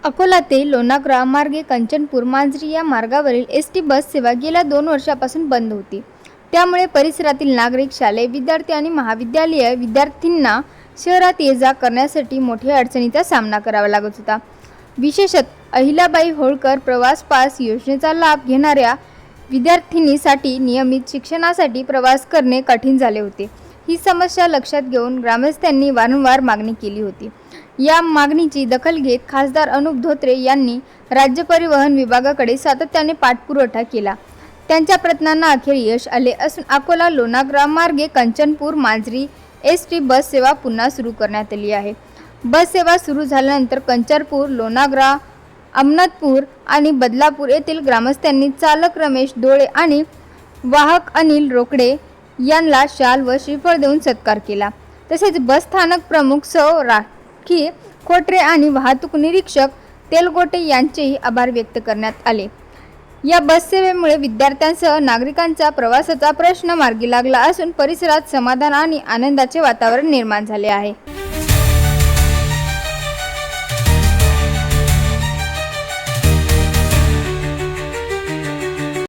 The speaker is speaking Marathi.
अकोला ते लोणावळा मार्गे कंचनपूर मांजरी या मार्गावरील एसटी बस सेवा गेल्या 2 वर्षापासून बंद होती। त्यामुळे परिसरातील नागरिक, शालेय विद्यार्थी आणि महाविद्यालयीन विद्यार्थ्यांना शहरात ये-जा करण्यासाठी मोठ्या अडचणीचा सामना करावा लागत होता। विशेषतः अहिल्याबाई होळकर प्रवास पास योजनेचा लाभ घेणाऱ्या विद्यार्थिनींसाठी नियमित शिक्षणासाठी प्रवास करणे कठीण झाले होते। ही समस्या लक्षात घेऊन ग्रामस्थांनी वारंवार मागणी केली होती। या मागणीची दखल घेत खासदार अनुप धोत्रे यांनी राज्य परिवहन विभागाकडे सातत्याने पाठपुरावा केला। त्यांच्या प्रयत्नांना अखेर यश आले असून अकोला लोणावळा मार्गे कंचनपूर मांजरी एसटी बस सेवा पुन्हा सुरू करण्यात आली आहे। बस सेवा सुरू झाल्यानंतर कंचनपूर, लोणावळा, अहमदपूर आणि बदलापूर येथील ग्रामस्थांनी चालक रमेश डोळे आणि वाहक अनिल रोकडे यांना शाल व श्रीफळ देऊन सत्कार केला। तसेच बस स्थानक प्रमुख सौ राखी खोटरे आणि वाहतूक निरीक्षक तेलगोटे यांचेही आभार व्यक्त करण्यात आले। या बस सेवेमुळे विद्यार्थ्यांसह नागरिकांचा प्रवासाचा प्रश्न मार्गी लागला असून परिसरात समाधान आणि आनंदाचे वातावरण निर्माण झाले आहे।